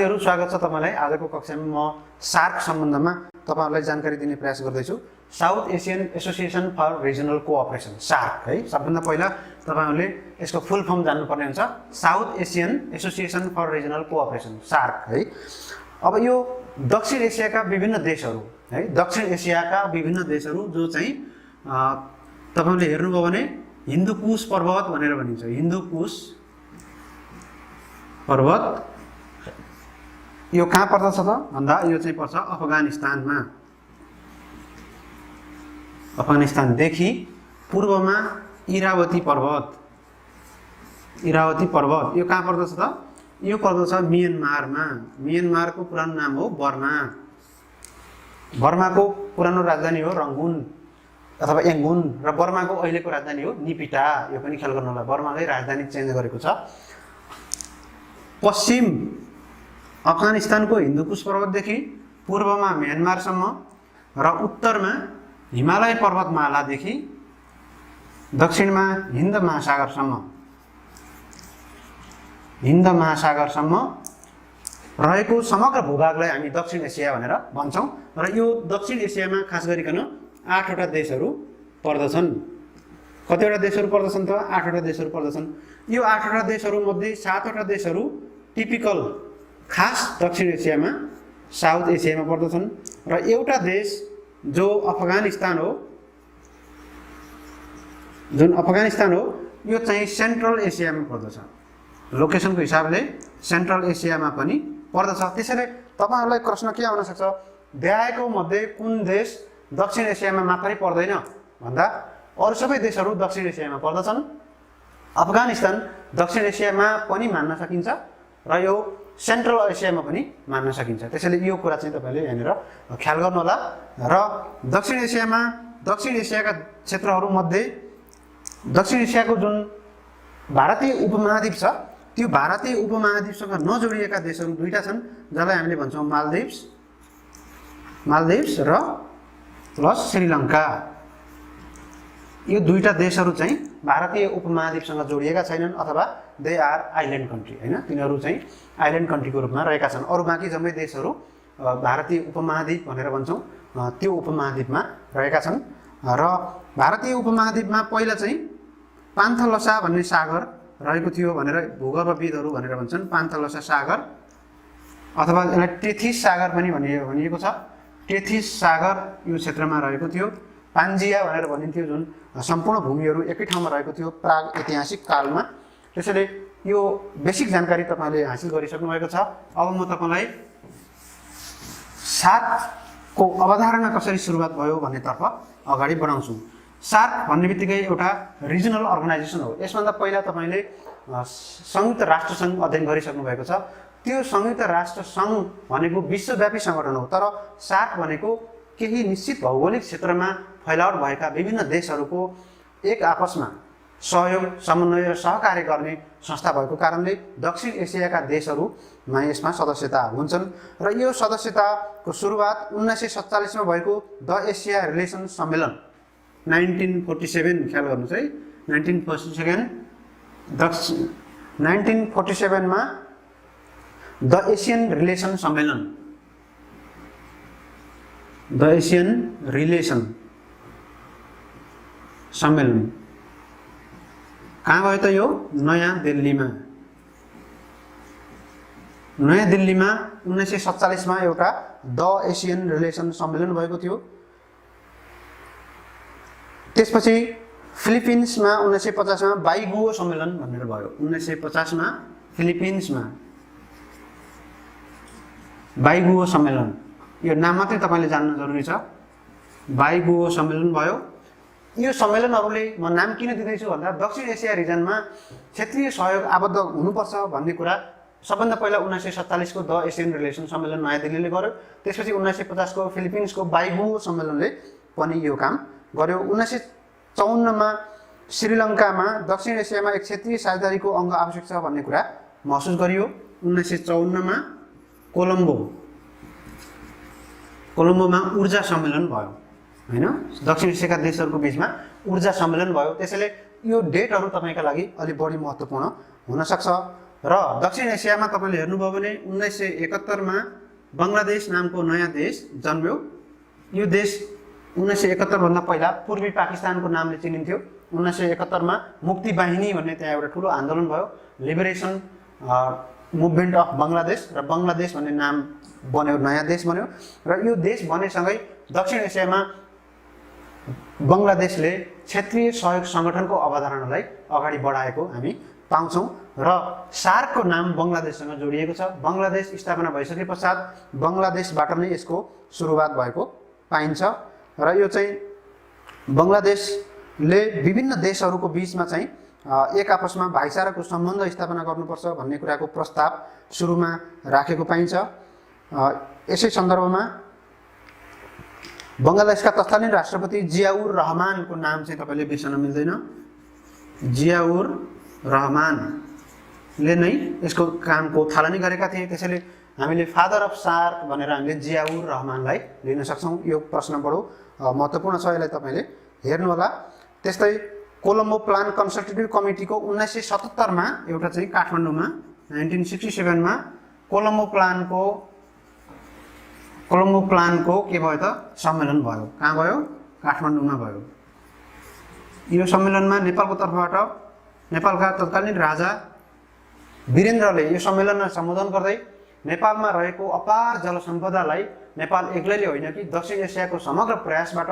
साथीहरु स्वागत छ तपाईलाई। आजको कक्षामा म सार्क सम्बन्धमा तपाईहरुलाई जानकारी दिने प्रयास गर्दैछु। South Asian Association for Regional Cooperation, SAARC है। सबभन्दा पहिला तपाईहरुले यसको फुल फर्म जान्नुपर्ने हुन्छ। South Asian Association for Regional Cooperation, SAARC है। अब यो दक्षिण एसियाका विभिन्न देशहरु है, दक्षिण एसियाका विभिन्न देशहरु जो चाहिँ तपाईहरुले हेर्नुभयो भने हिन्दुकुश पर्वत भनेर भनिन्छ। हिन्दुकुश पर्वत यो कहाँ पर्दछ त भन्दा यो चाहिँ पर्छ अफगानिस्तानमा। अफगानिस्तानदेखि पूर्वमा इरावती पर्वत, इरावती पर्वत यो कहाँ पर्दछ त? यो पर्दछ म्यानमारमा। म्यानमारको पुरानो नाम हो बर्मा। बर्माको पुरानो राजधानी हो रंगुन अथवा यांगुन र बर्माको अहिलेको राजधानी हो निपिटा। यो पनि ख्याल गर्नु होला, बर्माले राजधानी चेन्ज गरेको छ। पश्चिम अफगानिस्तानको हिन्दुकुश पर्वतदेखि पूर्वमा म्यानमारसम्म र उत्तरमा हिमालय पर्वतमालादेखि दक्षिणमा हिन्द महासागरसम्म रहेको समग्र भूभागलाई हामी दक्षिण एसिया भनेर भन्छौं। र यो दक्षिण एसियामा खास गरिकन 8 वटा देशहरू पर्दछन्। कतिवटा देशहरू पर्दछन् त? 8 वटा देशहरू पर्दछन्। यो 8 वटा देशहरू मध्ये 7 वटा देशहरू टिपिकल खास दक्षिण एसियामा साउथ एसियामा पर्दछन् र एउटा देश जो अफगानिस्तान हो, जुन अफगानिस्तान हो यो चाहिँ सेन्ट्रल एसियामा पर्दछ। लोकेसनको हिसाबले सेन्ट्रल एसियामा पनि पर्दछ। त्यसैले तपाईहरुलाई प्रश्न के आउन सक्छ, देखाएको मध्ये कुन देश दक्षिण एसियामा मात्रै पर्दैन भन्दा अरु सबै देशहरू दक्षिण एसियामा पर्दछन्। अफगानिस्तान दक्षिण एसियामा पनि मान्न सकिन्छ र यो सेन्ट्रल एसियामा पनि मान्न सकिन्छ। त्यसैले यो कुरा चाहिँ तपाईले यहाँनिर ख्याल गर्नु होला। र दक्षिण एसियामा दक्षिण एसियाका क्षेत्रहरू मध्ये दक्षिण एसियाको जुन भारतीय उपमहाद्वीप छ त्यो भारतीय उपमहाद्वीपसँग नजोडिएका देशहरू दुईटा छन्, जसलाई हामीले भन्छौं मालदिभ्स र प्लस श्रीलङ्का। यो दुईटा देशहरू चाहिँ भारतीय उपमहाद्वीपसँग जोडिएका छैनन् अथवा दे आर आइल्यान्ड कन्ट्री हैन, तिनीहरू चाहिँ आइल्यान्ड कन्ट्रीको रूपमा रहेका छन्। अरु बाँकी जम्मै देशहरू भारतीय उपमहाद्वीप भनेर भन्छौं त्यो उपमहाद्वीपमा रहेका छन्। र भारतीय उपमहाद्वीपमा पहिला चाहिँ पान्थलसा भन्ने सागर रहेको थियो भनेर भूगर्भविदहरू भनेर भन्छन्। पान्थलसा सागर अथवा यसलाई टेथिस सागर पनि भनिएको छ। टेथिस सागर यो क्षेत्रमा रहेको थियो। पान्जिया भनेर भनिन्थ्यो, जुन सम्पूर्ण भूमिहरू एकै ठाउँमा रहेको थियो प्राग ऐतिहासिक कालमा। त्यसैले यो बेसिक जानकारी तपाईले हासिल गरिसक्नु भएको छ। अब म तपाईलाई सार्कको अवधारणा कसरी सुरुवात भयो भन्नेतर्फ अगाडि बढाउँछु। सार्क भन्ने बित्तिकै एउटा रिजनल अर्गनाइजेसन हो। यसभन्दा पहिला तपाईले संयुक्त राष्ट्र संघ अध्ययन गरिसक्नु भएको छ। त्यो संयुक्त राष्ट्र संघ भनेको विश्वव्यापी संगठन हो, तर सार्क भनेको केही निश्चित भौगोलिक क्षेत्रमा फैलावट भएका विभिन्न देशहरूको एक आपसमा सहयोग, समन्वय र सहकार्य गर्ने संस्था भएको कारणले दक्षिण एसियाका देशहरूमा यसमा सदस्यता हुन्छन्। र यो सदस्यताको सुरुवात 1947 मा भएको द एसिया रिलेसन सम्मेलन 1947 ख्याल गर्नुस् है। 1947 मा द एसियन रिलेसन सम्मेलन, द एसियन रिलेसन सम्मेलन कहाँ भयो त? यो नयाँ दिल्लीमा। नयाँ दिल्लीमा 1947 मा एउटा द एसियन रिलेसन सम्मेलन भएको थियो। त्यसपछि फिलिपिन्समा 1950 मा बाइगुओ सम्मेलन भनेर भयो। 1950 मा फिलिपिन्समा बाइगुओ सम्मेलन, यो नाम मात्रै तपाईले जान्न जरुरी छ। बाइगुओ सम्मेलन भयो। यो सम्मेलनहरूले म नाम किन दिँदैछु भन्दा दक्षिण एसिया रिजनमा क्षेत्रीय सहयोग आबद्ध हुनुपर्छ भन्ने कुरा सबभन्दा पहिला 1947 को द एसियन रिलेसन सम्मेलन नयाँ दिल्लीले गर्यो। त्यसपछि 1950 को फिलिपिन्सको बाइगुओ सम्मेलनले पनि यो काम गर्यो। 1954 मा श्रीलङ्कामा दक्षिण एसियामा एक क्षेत्रीय साझेदारीको अङ्ग आवश्यक छ भन्ने कुरा महसुस गरियो। 1954 मा कोलम्बोमा ऊर्जा सम्मेलन भयो हैन। दक्षिण एसियाका देशहरूको बीचमा ऊर्जा सम्मेलन भयो। त्यसैले यो डेटहरू तपाईका लागि अलि बढी महत्त्वपूर्ण हुन सक्छ। र दक्षिण एसियामा तपाईँले हेर्नुभयो भने 1971 मा बङ्गलादेश नामको नयाँ देश जन्म्यो। यो देश 1971 भन्दा पहिला पूर्वी पाकिस्तानको नामले चिनिन्थ्यो। 1971 मा मुक्ति बाहिनी भन्ने त्यहाँ एउटा ठुलो आन्दोलन भयो, लिबरेसन मुभमेन्ट अफ बङ्गलादेश, र बङ्गलादेश भन्ने नाम बन्यो, नयाँ देश बन्यो। र यो देश बनेसँगै दक्षिण एसियामा बङ्गलादेशले क्षेत्रीय सहयोग सङ्गठनको अवधारणालाई अगाडि बढाएको हामी पाउँछौँ र सार्कको नाम बङ्गलादेशसँग जोडिएको छ। बङ्गलादेश स्थापना भइसके पश्चात बङ्गलादेशबाट नै यसको सुरुवात भएको पाइन्छ र यो चाहिँ बङ्गलादेशले विभिन्न देशहरूको बिचमा चाहिँ एक आपसमा भाइचाराको सम्बन्ध स्थापना गर्नुपर्छ भन्ने कुराको प्रस्ताव सुरुमा राखेको पाइन्छ। यसै सन्दर्भमा बङ्गलादेशका तत्कालीन राष्ट्रपति जियाउर रहमानको नाम चाहिँ तपाईँले बिर्सन मिल्दैन। जियाउर रहमानले नै यसको कामको थालनी गरेका थिए। त्यसैले हामीले फादर अफ सार्क भनेर हामीले जियाउर रहमानलाई लिन सक्छौँ। यो प्रश्न बडो महत्त्वपूर्ण छ, यसलाई तपाईँले हेर्नुहोला। त्यस्तै कोलम्बो प्लान कन्सल्टेटिभ कमिटीको 1977 मा एउटा चाहिँ काठमाडौँमा 1967 मा कोलम्बो प्लानको के भयो त सम्मेलन भयो। कहाँ भयो? काठमाडौँमा भयो। यो सम्मेलनमा नेपालको तर्फबाट नेपालका तत्कालीन राजा वीरेन्द्रले यो सम्मेलनलाई सम्बोधन गर्दै नेपालमा रहेको अपार जलसम्पदालाई नेपाल एक्लैले होइन कि दक्षिण एसियाको समग्र प्रयासबाट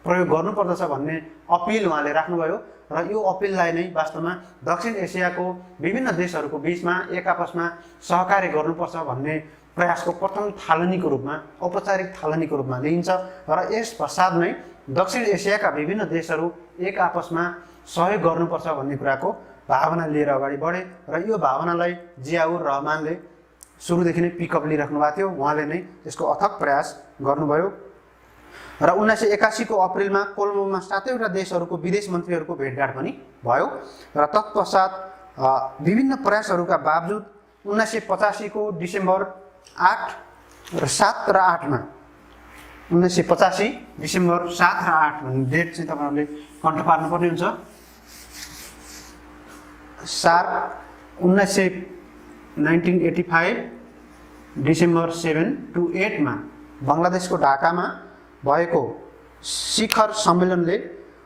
प्रयोग गर्नुपर्दछ भन्ने अपिल उहाँले राख्नुभयो र यो अपिललाई नै वास्तवमा दक्षिण एसियाको विभिन्न देशहरूको बिचमा एक आपसमा सहकार्य गर्नुपर्छ भन्ने प्रयासको प्रथम थालनीको रूपमा, औपचारिक थालनीको रूपमा लिइन्छ र यस पश्चात नै दक्षिण एसियाका विभिन्न देशहरू एक आपसमा सहयोग गर्नुपर्छ भन्ने कुराको भावना लिएर अगाडि बढे र यो भावनालाई जियाउर रहमानले सुरुदेखि नै पिकअप लिइराख्नु भएको थियो। उहाँले नै यसको अथक प्रयास गर्नुभयो र 1981 को अप्रिलमा कोलम्बोमा 7वटा देशहरूको विदेश मन्त्रीहरूको भेटघाट पनि भयो र तत्पश्चात विभिन्न प्रयासहरूका बावजुद 1985 को डिसेम्बर 8 र 7 र 8 मा 1985 डिसेम्बर 7 र 8 भन्ने डेट चाहिँ तपाईहरुले कन्ठ पार्नुपर्ने हुन्छ। सार्क 1985 डिसेम्बर 7 to 8 मा बङ्गलादेशको ढाकामा भएको शिखर सम्मेलनले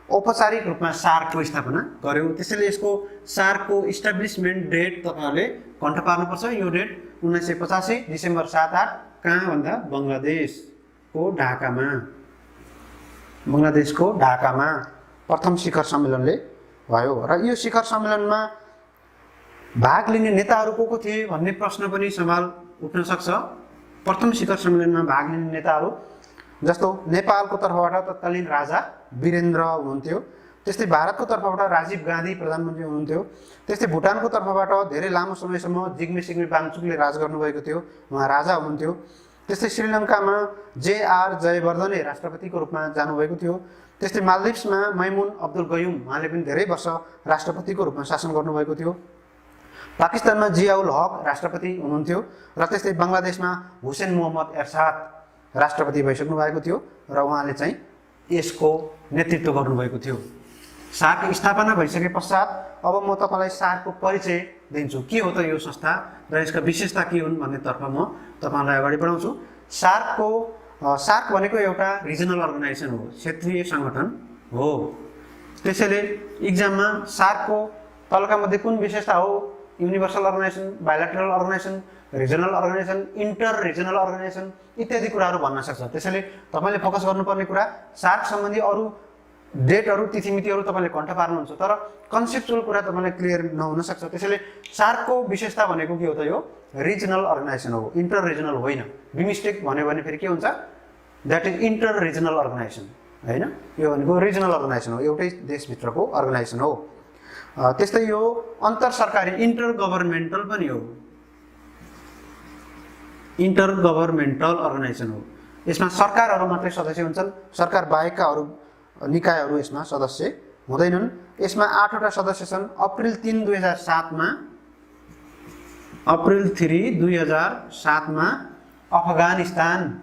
औपचारिक रूपमा सार्कको स्थापना गर्यो। त्यसैले यसको सार्कको इस्टाब्लिसमेन्ट डेट तपाईहरुले कन्ठ पार्नुपर्छ। यो डेट 1985 डिसेम्बर 7-8 कहाँ भन्दा बङ्गलादेशको ढाकामा प्रथम शिखर सम्मेलनले भयो र यो शिखर सम्मेलनमा भाग लिने नेताहरू को थिए भन्ने प्रश्न पनि सवाल उठ्न सक्छ। प्रथम शिखर सम्मेलनमा भाग लिने नेताहरू जस्तो नेपालको तर्फबाट तत्कालीन राजा वीरेन्द्र हुनुहुन्थ्यो, त्यस्तै भारतको तर्फबाट राजीव गान्धी प्रधानमन्त्री हुनुहुन्थ्यो, त्यस्तै भुटानको तर्फबाट धेरै लामो समयसम्म जिग्मे सिग्मे वाङचुकले राज गर्नुभएको थियो, उहाँ राजा हुनुहुन्थ्यो। त्यस्तै श्रीलङ्कामा JR जयवर्धने राष्ट्रपतिको रूपमा जानुभएको थियो। त्यस्तै मालदिभ्समा मैमुन अब्दुल गयुम उहाँले पनि धेरै वर्ष राष्ट्रपतिको रूपमा शासन गर्नुभएको थियो। पाकिस्तानमा जियाउल हक राष्ट्रपति हुनुहुन्थ्यो र त्यस्तै बङ्गलादेशमा हुसेन मोहम्मद एरसाद राष्ट्रपति भइसक्नु भएको थियो र उहाँले चाहिँ यसको नेतृत्व गर्नुभएको थियो। सार्क स्थापना भइसके पश्चात अब म तपाईलाई सार्कको परिचय दिन्छु। के हो त यो संस्था र यसका विशेषता के हुन् भन्ने तर्फ म तपाईलाई अगाडि बढाउँछु। सार्क भनेको एउटा रिजनल अर्गनाइजेसन हो, क्षेत्रीय संगठन हो। त्यसैले इक्जाममा सार्कको तलका मध्ये कुन विशेषता हो? Universal organization, bilateral organization, regional organization, inter regional organization इत्यादि कुराहरू भन्न सक्छ। त्यसैले तपाईले फोकस गर्नुपर्ने कुरा सार्क सम्बन्धी अरू डेटहरू, तिथिमितिहरू तपाईले कन्ठ पार्नुहुन्छ, तर कन्सेप्चुअल कुरा तपाईलाई क्लियर नहुन सक्छ। त्यसैले सार्कको विशेषता भनेको के हो त? यो रिजनल अर्गनाइजेसन हो, इन्टर रिजनल होइन। बिमस्टेक भन्यो भने फेरि के हुन्छ? That is inter regional organization हैन, यो भनेको रिजनल अर्गनाइजेसन हो, एउटै देशभित्रको अर्गनाइजेसन हो। त्यस्तै यो अन्तर सरकारी इन्टर गभर्नमेन्टल पनि हो, इन्टर गभर्नमेन्टल अर्गनाइजेसन हो। यसमा सरकारहरू मात्रै सदस्य हुन्छन्, सरकार बाहेकका अरू निकायहरू यसमा सदस्य हुँदैनन्। यसमा 8वटा सदस्य छन्। अप्रिल 3, 2007 मा अफगानिस्तान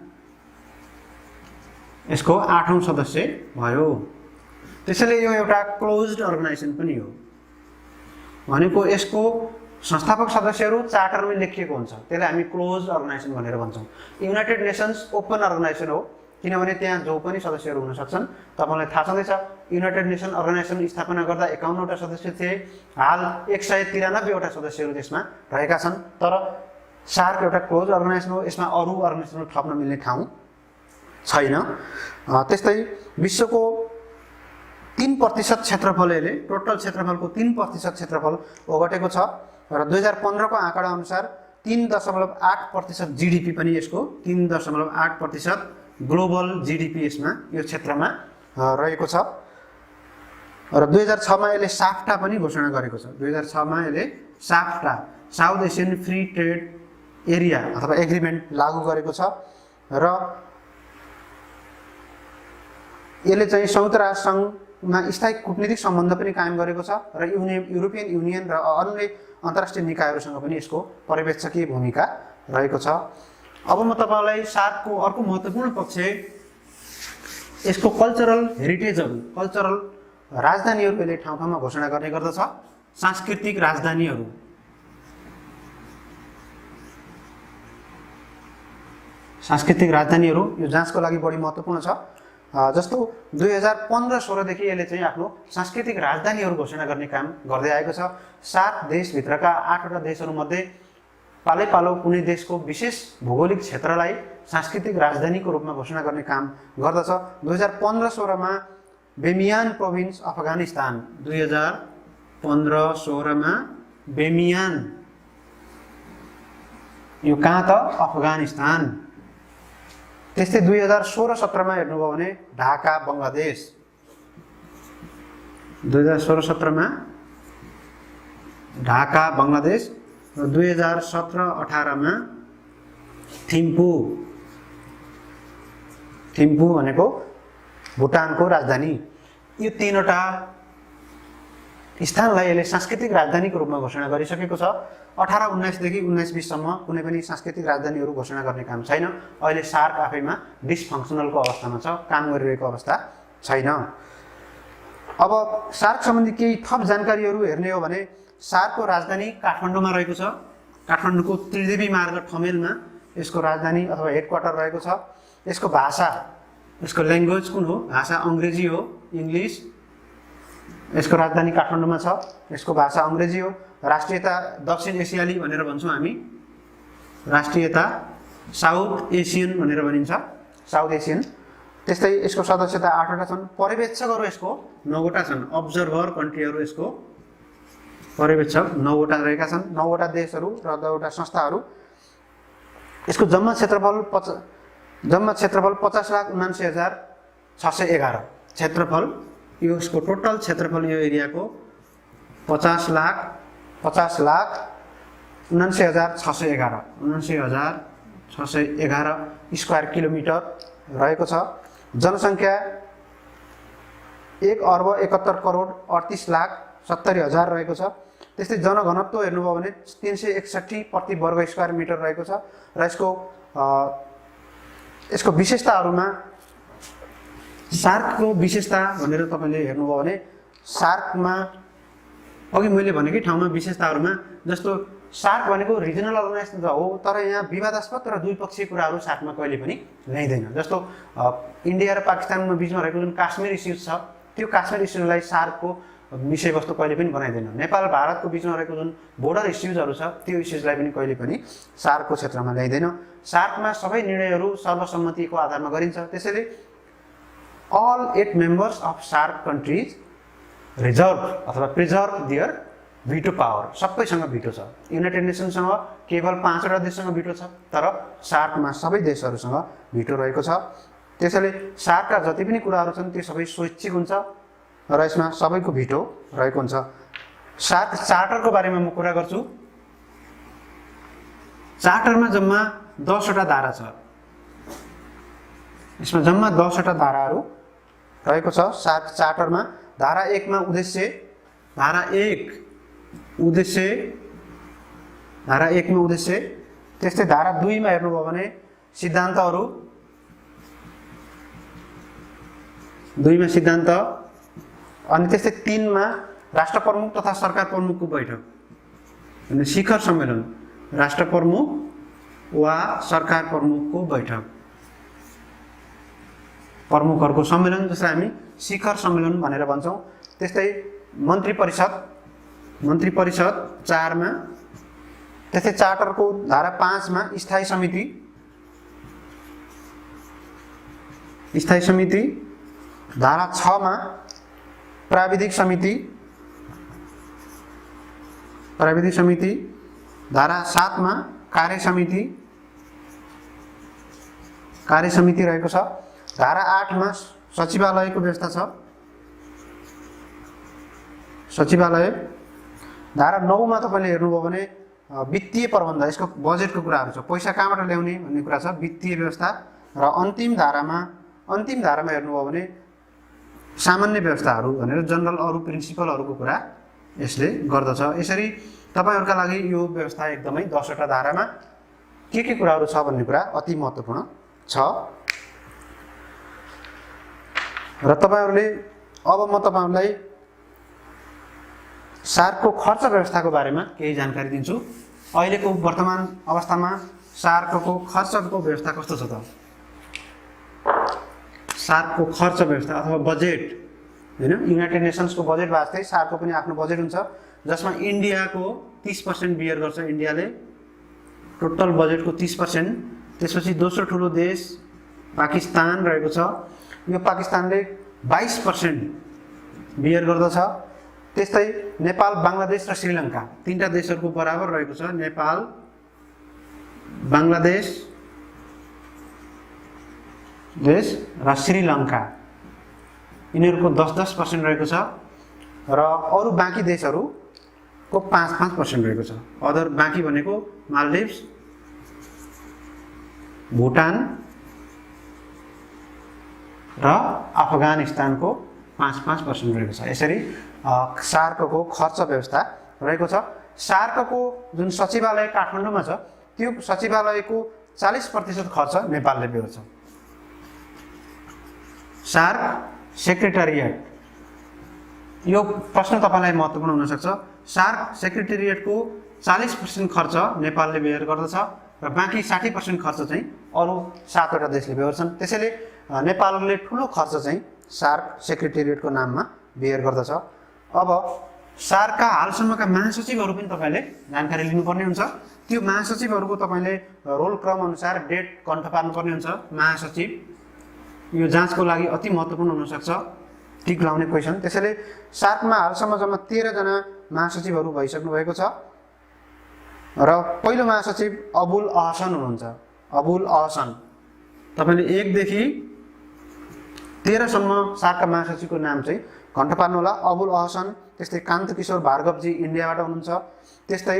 यसको 8औं सदस्य भयो। त्यसैले यो एउटा क्लोज्ड अर्गनाइजेसन पनि हो, भनेको यसको संस्थापक सदस्यहरू चार्टरमै लेखिएको हुन्छ, त्यसलाई हामी क्लोज अर्गनाइजेसन भनेर भन्छौँ। युनाइटेड नेसन्स ओपन अर्गनाइजेसन हो, किनभने त्यहाँ जो पनि सदस्यहरू हुन सक्छन्। तपाईँलाई थाहा छँदैछ युनाइटेड नेसन अर्गनाइजेसन स्थापना गर्दा 51वटा सदस्य थिए, हाल 193वटा सदस्यहरू त्यसमा रहेका छन्। तर सार्क एउटा क्लोज अर्गनाइजेसन हो, यसमा अरू अर्गनाइजेसनहरू थप्न मिल्ने ठाउँ छैन। त्यस्तै विश्वको 3% क्षेत्रफल, यसले टोटल क्षेत्रफलको 3% क्षेत्रफल ओगटेको छ र 2015 को आँकडा अनुसार 3.8% जिडिपी पनि यसको 3.8% ग्लोबल जिडिपी यसमा यो क्षेत्रमा रहेको छ। र 2006 मा यसले साफ्टा पनि घोषणा गरेको छ। 2006 मा यसले SAFTA south Asian free trade area अथवा एग्रिमेन्ट लागू गरेको छ र यसले चाहिँ संयुक्त राष्ट्र सङ्घमा स्थायी कूटनीतिक सम्बन्ध पनि कायम गरेको छ र युरोपियन युनियन र अन्य अन्तर्राष्ट्रिय निकायहरूसँग पनि यसको पर्यवेक्षकीय भूमिका रहेको छ। अब म तपाईलाई सार्कको अर्को महत्त्वपूर्ण पक्ष यसको कल्चरल हेरिटेजहरू, कल्चरल राजधानीहरू यसले ठाउँ ठाउँमा घोषणा गर्ने गर्दछ। सांस्कृतिक राजधानीहरू, सांस्कृतिक राजधानीहरू यो जाँचको लागि बढी महत्त्वपूर्ण छ। जस्तो 2015-16 देखि यसले चाहिँ आफ्नो सांस्कृतिक राजधानीहरू घोषणा गर्ने काम गर्दै आएको छ। 7 देशभित्रका 8वटा देशहरूमध्ये पालै पालो कुनै देशको विशेष भौगोलिक क्षेत्रलाई सांस्कृतिक राजधानीको रूपमा घोषणा गर्ने काम गर्दछ। 2015-16 मा बेमियान प्रोभिन्स अफगानिस्तान, 2015-16 मा बेमियान, यो कहाँ त अफगानिस्तान। त्यस्तै 2016-17 मा हेर्नुभयो भने ढाका बङ्गलादेश, 2016-17 मा ढाका बङ्गलादेश र 2017-18 मा थिम्पू, थिम्पू भनेको भुटानको राजधानी। यो 3वटा स्थानलाई यसले सांस्कृतिक राजधानीको रूपमा घोषणा गरिसकेको छ। 18-19 देखि 19-20 सम्म कुनै पनि सांस्कृतिक राजधानीहरू घोषणा गर्ने काम छैन। अहिले सार्क आफैमा डिसफङ्सनलको अवस्थामा छ, काम गरिरहेको अवस्था छैन। अब सार्क सम्बन्धी केही थप जानकारीहरू हेर्ने हो भने सार्कको राजधानी काठमाडौँमा रहेको छ। काठमाडौँको त्रिदेवी मार्ग ठमेलमा यसको राजधानी अथवा हेडक्वार्टर रहेको छ। यसको भाषा, यसको ल्याङ्ग्वेज कुन हो? भाषा अङ्ग्रेजी हो, इङ्ग्लिस। यसको राजधानी काठमाडौँमा छ, यसको भाषा अङ्ग्रेजी हो। राष्ट्रियता दक्षिण एसियाली भनेर भन्छौँ हामी, राष्ट्रियता साउथ एसियन भनेर भनिन्छ, साउथ एसियन। त्यस्तै यसको सदस्यता 8वटा छन्। पर्यवेक्षकहरू यसको 9वटा छन्। अब्जर्भर कन्ट्रीहरू यसको पर्यवेक्षक 9वटा रहेका छन्, 9वटा देशहरू र 10वटा संस्थाहरू। यसको जम्मा क्षेत्रफल 50,79,611 क्षेत्रफल। यो यसको टोटल क्षेत्रफल यो एरियाको 50,79,611 19,611 स्क्वायर किलोमिटर रहेको छ। जनसङ्ख्या 1,71,38,70,000 रहेको छ। त्यस्तै जनघनत्व हेर्नुभयो भने 361 प्रति वर्ग स्क्वायर मिटर रहेको छ। र यसको विशेषताहरूमा सार्कको विशेषता भनेर तपाईँले हेर्नुभयो भने सार्कमा अघि मैले भनेकै ठाउँमा विशेषताहरूमा जस्तो सार्क भनेको रिजनल अर्गनाइजेसन त हो, तर यहाँ विवादास्पद र द्विपक्षीय कुराहरू सार्कमा कहिले पनि ल्याइँदैन। जस्तो इन्डिया र पाकिस्तानमा बिचमा रहेको जुन काश्मीर इस्युज छ, त्यो काश्मीर इस्युलाई सार्कको विषयवस्तु कहिले पनि बनाइँदैन। नेपाल भारतको बिचमा रहेको जुन बोर्डर इस्युजहरू छ, त्यो इस्युजलाई पनि कहिले पनि सार्कको क्षेत्रमा ल्याइँदैन। सार्कमा सबै निर्णयहरू सर्वसम्मतिको आधारमा गरिन्छ। त्यसैले all 8 members of SAARC countries reserve अथवा preserve their veto power। सबैसँग भिटो छ। युनाइटेड नेसनसँग केवल 5वटा देशसँग भिटो छ, तर सार्कमा सबै देशहरूसँग भिटो रहेको छ। त्यसैले सार्कका जति पनि कुराहरू छन् त्यो सबै स्वैच्छिक हुन्छ र यसमा सबैको भिटो रहेको हुन्छ। सार्क चार्टरको बारेमा म कुरा गर्छु। चार्टरमा जम्मा 10वटा धारा छ। यसमा जम्मा 10वटा धाराहरू रहेको छ सार्क चार्टरमा। धारा 1 मा उद्देश्य, धारा 1 मा उद्देश्य। त्यस्तै धारा 2 मा हेर्नुभयो भने सिद्धान्तहरू, 2 मा सिद्धान्त। अनि त्यस्तै 3 मा राष्ट्र प्रमुख तथा सरकार प्रमुखको बैठक। अनि शिखर सम्मेलन राष्ट्र प्रमुख वा सरकार प्रमुखको बैठक, प्रमुखहरूको सम्मेलन जसलाई हामी शिखर सम्मेलन भनेर भन्छौँ। त्यस्तै मन्त्री परिषद 4 मा, त्यस्तै चार्टरको धारा 5 मा स्थायी समिति, धारा 6 मा प्राविधिक समिति, धारा 7 मा कार्य समिति रहेको छ। धारा 8 मा सचिवालयको व्यवस्था छ, सचिवालय। धारा 9 मा तपाईले हेर्नुभयो भने वित्तीय प्रबन्ध, यसको बजेटको कुराहरू छ, पैसा कहाँबाट ल्याउने भन्ने कुरा छ, वित्तीय व्यवस्था। र अन्तिम धारामा हेर्नुभयो भने सामान्य व्यवस्थाहरू भनेर जनरल अरू प्रिन्सिपलहरूको कुरा यसले गर्दछ। यसरी तपाईहरुका लागि यो व्यवस्था एकदमै 10 वटा धारामा के कुराहरू छ भन्ने कुरा अति महत्त्वपूर्ण छ। र तपाईहरुले अब म तपाईहरुलाई सार्कको खर्च व्यवस्थाको बारेमा केही जानकारी दिन्छु। अहिलेको वर्तमान अवस्थामा सार्कको खर्चको व्यवस्था कस्तो छ त? सार्कको खर्च व्यवस्था अथवा बजेट, हैन, युनाइटेड नेसन्सको बजेट वास्ते सार्कको पनि आफ्नो बजेट हुन्छ, जसमा इन्डियाको 30% बियर गर्छ। इन्डियाले टोटल बजेटको 30%। त्यसपछि दोस्रो ठुलो देश पाकिस्तान रहेको छ। यो पाकिस्तानले 22% बियर गर्दछ। त्यस्तै नेपाल, बांग्लादेश र श्रीलङ्का, तीनटा देशहरूको बराबर रहेको छ। नेपाल, बांग्लादेश र श्रीलङ्का, यिनीहरूको 10% रहेको छ। र अरू बाँकी देशहरूको 5% रहेको छ। अदर बाँकी भनेको मालदिभ्स, भुटान र अफगानिस्तानको 5% रहेको छ। यसरी सार्कको खर्च व्यवस्था रहेको छ। सार्कको जुन सचिवालय काठमाडौँमा छ, त्यो सचिवालयको 40% खर्च नेपालले बेहोर्छ। सार्क सेक्रेटेरिएट, यो प्रश्न तपाईलाई महत्त्वपूर्ण हुन सक्छ। सार्क सेक्रेटेरिएटको 40% खर्च नेपालले बेहोर गर्दछ र बाँकी 60% खर्च चाहिँ अरू 7 वटा देशले बेहोर्छन्। त्यसैले नेपालले ठूलो खर्च चाहिँ सार्क सेक्रेटेरिएटको नाममा बेहोर गर्दछ। अब सार्कका हालसम्मका महासचिवहरू पनि तपाईले जानकारी लिनुपर्ने हुन्छ। त्यो महासचिवहरूको तपाईले रोल क्रम अनुसार डेट कन्ठ पार्नुपर्ने हुन्छ। महासचिव यो जाँचको लागि अति महत्त्वपूर्ण हुन सक्छ, टिक लाउने क्वेशन। त्यसैले सार्कमा हालसम्म जम्मा 13 जना महासचिवहरू भइसक्नु भएको छ। र पहिलो महासचिव अबुल अहसन हुनुहुन्छ। अबुल अहसन, तपाईले 1 देखि 13 सम्म सार्कका महासचिवको नाम चाहिँ घण्ट पार्नु होला। अबुल अहसन, त्यस्तै कान्त किशोर भार्गवजी इन्डियाबाट हुनुहुन्छ। त्यस्तै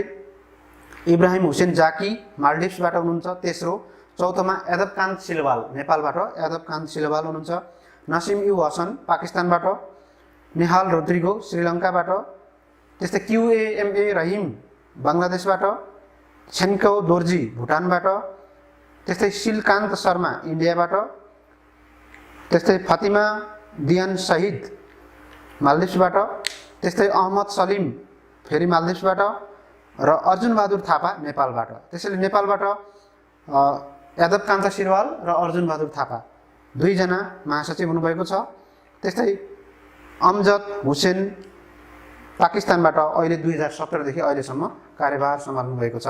इब्राहिम हुसेन जाकी मालदिभ्सबाट हुनुहुन्छ। तेस्रो, चौथोमा यादवकान्त सिलवाल नेपालबाट, यादवकान्त सिलवाल हुनुहुन्छ। नसिम यू हसन पाकिस्तानबाट, नेहाल रोद्रिगो श्रीलङ्काबाट, त्यस्तै QAMA रहिम बङ्गलादेशबाट, छेन्को दोर्जी भुटानबाट, त्यस्तै शिलकान्त शर्मा इन्डियाबाट, त्यस्तै फातिमा दियान शहीद मालदिभ्सबाट, त्यस्तै अहमद सलिम फेरि मालदिभ्सबाट र अर्जुन बहादुर थापा नेपालबाट। त्यसैले नेपालबाट यादवकान्त सिलवाल र अर्जुन बहादुर थापा 2 जना महासचिव हुनुभएको छ। त्यस्तै अमजद हुसेन पाकिस्तानबाट अहिले 2017 देखि अहिलेसम्म कार्यभार सम्हाल्नु भएको छ।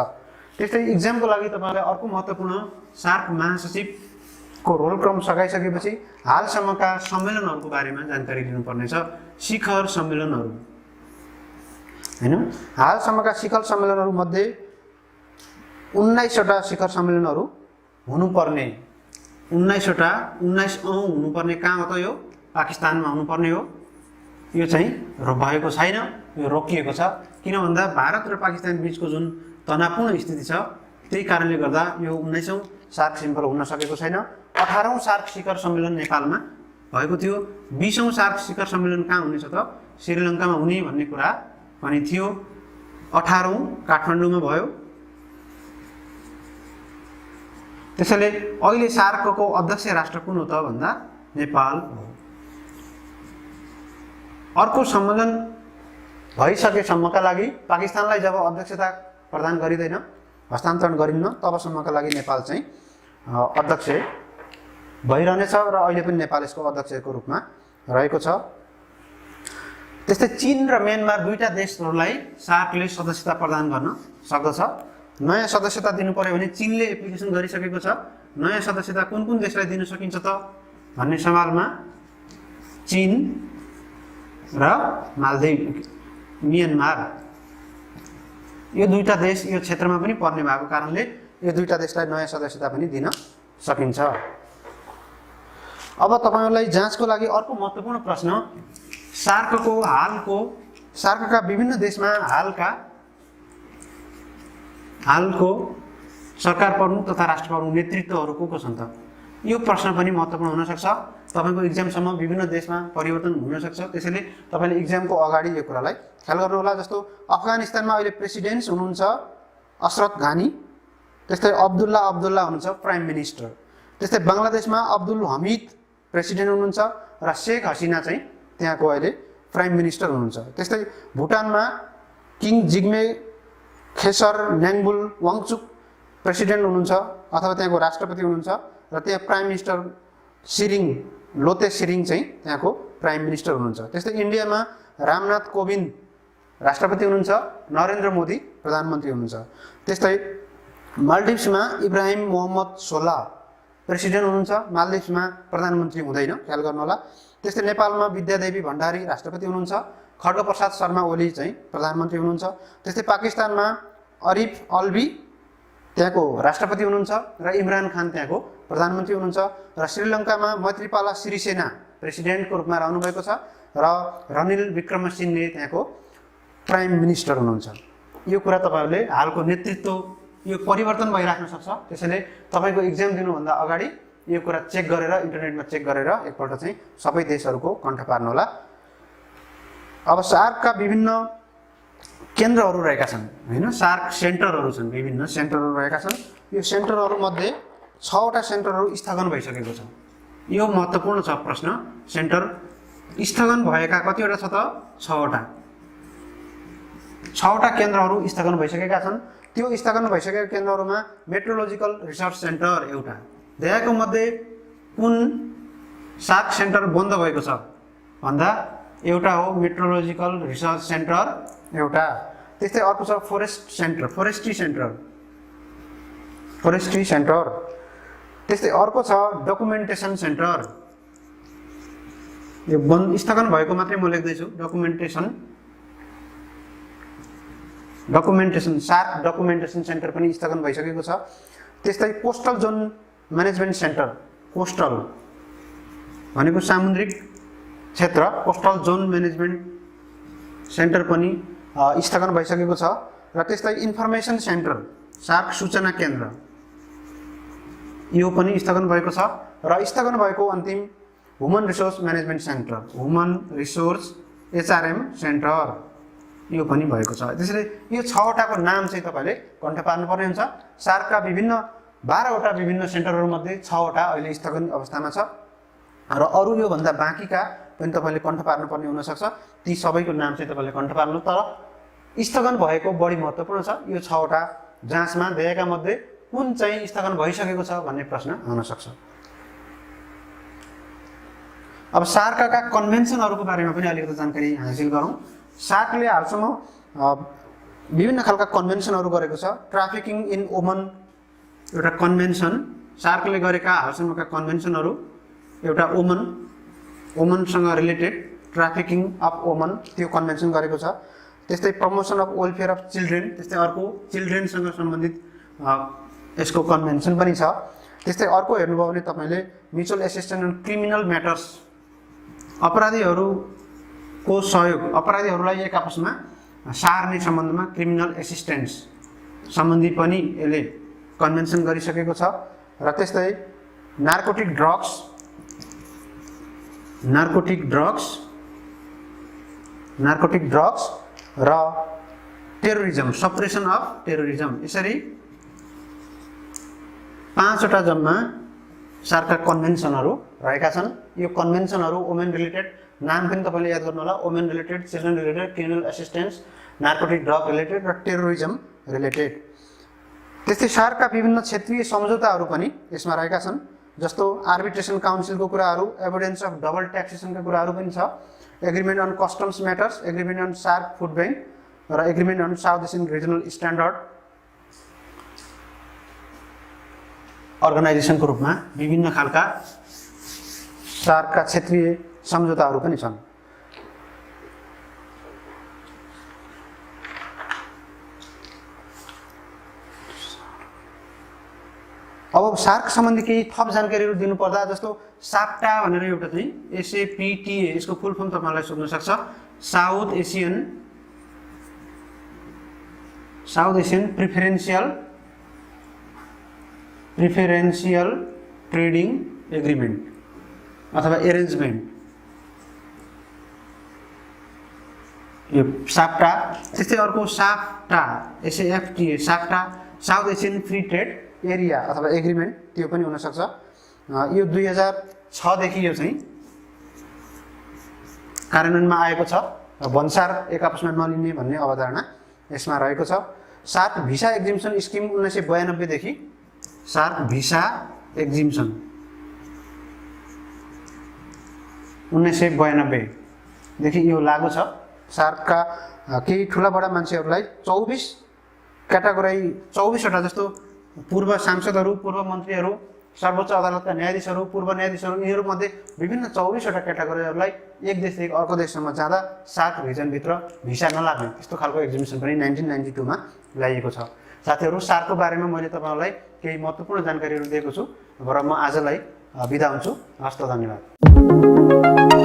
त्यस्तै इक्जामको लागि तपाईलाई अर्को महत्त्वपूर्ण सार्क महासचिवको रोल क्रम सघाइसकेपछि हालसम्मका सम्मेलनहरूको बारेमा जानकारी लिनुपर्ने छ। शिखर सम्मेलनहरू, हैन, हालसम्मका शिखर सम्मेलनहरू मध्ये 19 वटा शिखर सम्मेलनहरू हुनुपर्ने, 19 औं हुनुपर्ने कहाँ हो त? यो पाकिस्तानमा हुनुपर्ने हो। यो चाहिँ भएको छैन, यो रोकिएको छ। किन भन्दा भारत र पाकिस्तान बीचको जुन तनावपूर्ण स्थिति छ, त्यही कारणले गर्दा यो 19औं सार्क सिम्बल हुन सकेको छैन। 18औं सार्क शिखर सम्मेलन नेपालमा भएको थियो। 20औं सार्क शिखर सम्मेलन कहाँ हुनेछ त? श्रीलङ्कामा हुने भन्ने कुरा पनि थियो। 18औं काठमाडौँमा भयो। त्यसैले अहिले सार्कको अध्यक्ष राष्ट्र कुन हो त भन्दा नेपाल हो। अर्को सम्मेलन भइसकेसम्मका लागि पाकिस्तानलाई जब अध्यक्षता प्रदान गरिँदैन, हस्तान्तरण गरिन्न तबसम्मका लागि नेपाल चाहिँ अध्यक्ष भइरहनेछ र अहिले पनि नेपाल यसको अध्यक्षको रूपमा रहेको छ। त्यस्तै चीन र म्यानमार दुईटा देशहरूलाई सार्कले सदस्यता प्रदान गर्न सक्दछ। नयाँ सदस्यता दिनु पर्यो भने चीनले एप्लिकेसन गरिसकेको छ। नयाँ सदस्यता कुन कुन देशलाई दिन सकिन्छ त भन्ने सवालमा चीन र मालदिव, म्यानमार यो दुईटा देश यो क्षेत्रमा पनि पर्ने भएको कारणले यो दुईटा देशलाई नयाँ सदस्यता पनि दिन सकिन्छ। अब तपाईहरुलाई जाँचको लागि अर्को महत्त्वपूर्ण प्रश्न, सार्कका विभिन्न देशमा हालको सरकार प्रमुख तथा राष्ट्र प्रमुख नेतृत्वहरू को छन् त? यो प्रश्न पनि महत्त्वपूर्ण हुन सक्छ। तपाईको एक्जामसम्म विभिन्न देशमा परिवर्तन हुन सक्छ, त्यसैले तपाईले एक्जामको अगाडि यो कुरालाई ख्याल गर्नु होला। जस्तो अफगानिस्तानमा अहिले प्रेसिडेन्ट हुनुहुन्छ अशरफ घानी, त्यस्तै अब्दुल्ला हुनुहुन्छ प्राइम मिनिस्टर। त्यस्तै बङ्गलादेशमा अब्दुल हमिद प्रेसिडेन्ट हुनुहुन्छ र शेख हसिना चाहिँ त्यहाँको अहिले प्राइम मिनिस्टर हुनुहुन्छ। त्यस्तै भुटानमा किङ जिग्मे खेसर न्याङबुल वाङचुक प्रेसिडेन्ट हुनुहुन्छ अथवा त्यहाँको राष्ट्रपति हुनुहुन्छ र त्यहाँ प्राइम मिनिस्टर लोते सिरिङ चाहिँ त्यहाँको प्राइम मिनिस्टर हुनुहुन्छ। त्यस्तै इन्डियामा रामनाथ कोविन्द राष्ट्रपति हुनुहुन्छ, नरेन्द्र मोदी प्रधानमन्त्री हुनुहुन्छ। त्यस्तै मालदिभ्समा इब्राहिम मोहम्मद सोलाह प्रेसिडेन्ट हुनुहुन्छ, मालदिभ्समा प्रधानमन्त्री हुँदैन, ख्याल गर्नु होला। त्यस्तै नेपालमा विद्यादेवी भण्डारी राष्ट्रपति हुनुहुन्छ, खड्गप्रसाद शर्मा ओली चाहिँ प्रधानमन्त्री हुनुहुन्छ। त्यस्तै पाकिस्तानमा अरिफ अलवी त्यहाँको राष्ट्रपति हुनुहुन्छ र इमरान खान त्यहाँको प्रधानमन्त्री हुनुहुन्छ र श्रीलङ्कामा मैत्रीपाला सिरिसेना प्रेसिडेन्टको रूपमा रहनु भएको छ र रनिल विक्रमसिंहे त्यहाँको प्राइम मिनिस्टर हुनुहुन्छ। यो कुरा तपाईहरुले हालको नेतृत्व यो परिवर्तन भइराख्न सक्छ, त्यसैले तपाईको एक्जाम दिनुभन्दा अगाडि यो कुरा चेक गरेर इन्टरनेटमा चेक गरेर एकपल्ट चाहिँ सबै देशहरूको कण्ठ पार्नु होला। अब सार्कका विभिन्न केन्द्रहरू रहेका छन् हैन, सार्क सेन्टरहरू छन्, विभिन्न सेन्टरहरू रहेका छन्। यो सेन्टरहरू मध्ये 6 वटा सेन्टरहरू स्थगन भइसकेको छ। यो महत्त्वपूर्ण छ प्रश्न, सेन्टर स्थगन भएका कतिवटा छ त? 6 वटा। 6 वटा केन्द्रहरू स्थगन भइसकेका छन्। त्यो स्थगन भइसकेका केन्द्रहरूमा मेट्रोलोजिकल रिसर्च सेन्टर एउटा, देखाएको मध्ये कुन सार्क सेन्टर बन्द भएको छ भन्दा एउटा हो मेट्रोलोजिकल रिसर्च सेन्टर एउटा। त्यस्तै अर्को छ फोरेस्ट्री सेन्टर। त्यस्तै अर्को छ डकुमेन्टेसन सेन्टर। यो स्थगन भएको मात्रै म लेख्दैछु, डकुमेन्टेसन सार्क डकुमेन्टेसन सेन्टर पनि स्थगन भइसकेको छ। त्यस्तै coastal John management centre, coastal भनेको सामुद्रिक क्षेत्र, कोस्टल जोन म्यानेजमेन्ट सेन्टर पनि स्थगन भइसकेको छ। र त्यस्तै इन्फर्मेसन सेन्टर, सार्क सूचना केन्द्र, यो पनि स्थगन भएको छ। र स्थगन भएको अन्तिम human resource management centre, human resource HRM centre, यो पनि भएको छ। त्यसैले यो 6 वटाको नाम चाहिँ तपाईले कण्ठ पार्नुपर्ने हुन्छ। सार्कका विभिन्न 12 वटा विभिन्न सेन्टरहरू मध्ये 6 वटा अहिले स्थगन अवस्थामा छ र अरु यो भन्दा बाँकीका पनि तपाईले कण्ठ पार्नुपर्ने हुन सक्छ। ती सबैको नाम चाहिँ तपाईले कण्ठ पार्नु, तर स्थगन भएको बढी महत्त्वपूर्ण छ। यो 6 वटा जाँचमा दिएका मध्ये कुन चाहिँ स्थगन भइसकेको छ भन्ने प्रश्न आउन सक्छ। अब सार्कका कन्भेन्सनहरूको बारेमा पनि अलिकति जानकारी हासिल गरौँ। सार्कले हालसम्म विभिन्न खालका कन्भेन्सनहरू गरेको छ। ट्राफिकिङ इन वुमन एउटा कन्भेन्सन, सार्कले गरेका हालसम्मका कन्भेन्सनहरू एउटा वुमनसँग रिलेटेड ट्राफिकिङ अफ वुमन त्यो कन्भेन्सन गरेको छ। त्यस्तै promotion of welfare of children, त्यस्तै अर्को चिल्ड्रेनसँग सम्बन्धित यसको कन्भेन्सन पनि छ। त्यस्तै अर्को हेर्नुभयो भने तपाईले mutual assistance in criminal matters, अपराधीहरूको सहयोग, अपराधीहरूलाई एक आपसमा सार्ने सम्बन्धमा क्रिमिनल एसिस्टेन्स सम्बन्धी पनि यसले कन्भेन्सन गरिसकेको छ। र त्यस्तै नार्कोटिक ड्रग्स र टेरोरिज्म, सप्रेसन अफ टेरोरिज्म, यसरी 5 वटा जम्मा सार्कका कन्भेन्सनहरू रहेका छन्। यो कन्भेन्सनहरू वुमेन रिलेटेड, नाम पनि तपाईले याद गर्नु होला, women related, children related, criminal assistance, narcotic drug related र टेरोरिज्म रिलेटेड। त्यस्तै सार्कका विभिन्न क्षेत्रीय सम्झौताहरू पनि यसमा रहेका छन्, जस्तो आर्बिट्रेसन काउन्सिलको कुराहरू, एभिडेन्स अफ डबल ट्याक्सेसनका कुराहरू पनि छ, agreement on customs matters, agreement on SAARC food bank र agreement on South Asian Regional Standard अर्गनाइजेसनको रूपमा विभिन्न खालका सार्कका क्षेत्रीय सम्झौताहरू पनि छन्। अब सार्क सम्बन्धी केही थप जानकारीहरू दिनुपर्दा, जस्तो साप्टा भनेर एउटा चाहिँ SAPTA, यसको फुल फर्म तपाईँलाई सोध्न सक्छ, south Asian preferential trading agreement अथवा एरेन्जमेन्ट, यो साप्टा। त्यस्तै अर्को SAFTA, SAFTA, SAFTA south Asian free trade area अथवा एग्रिमेन्ट, त्यो पनि हुनसक्छ। यो 2006 देखि यो चाहिँ कार्यान्वयनमा आएको छ र भन्सार एक आपसमा नलिने भन्ने अवधारणा यसमा रहेको छ। सार्क भिसा एक्जिम्सन स्किम 1992 देखि सार्क भिसा एक्जिम्सन 1992 देखि यो लागू छ। सार्कका केही ठुला बडा मान्छेहरूलाई 24वटा जस्तो पूर्व सांसदहरू, पूर्व मन्त्रीहरू, सर्वोच्च अदालतका न्यायाधीशहरू, पूर्व न्यायाधीशहरू, यिनीहरूमध्ये विभिन्न 24वटा क्याटेगोरीहरूलाई एक देशदेखि अर्को देशसम्म जाँदा सार्क रिजनभित्र भिसा नलाग्ने त्यस्तो खालको एक्जिबिसन पनि 1992 मा ल्याइएको छ। साथीहरू, सार्कको बारेमा मैले तपाईँहरूलाई केही महत्त्वपूर्ण जानकारीहरू दिएको छु र म आजलाई बिदा हुन्छु। हस्त, धन्यवाद।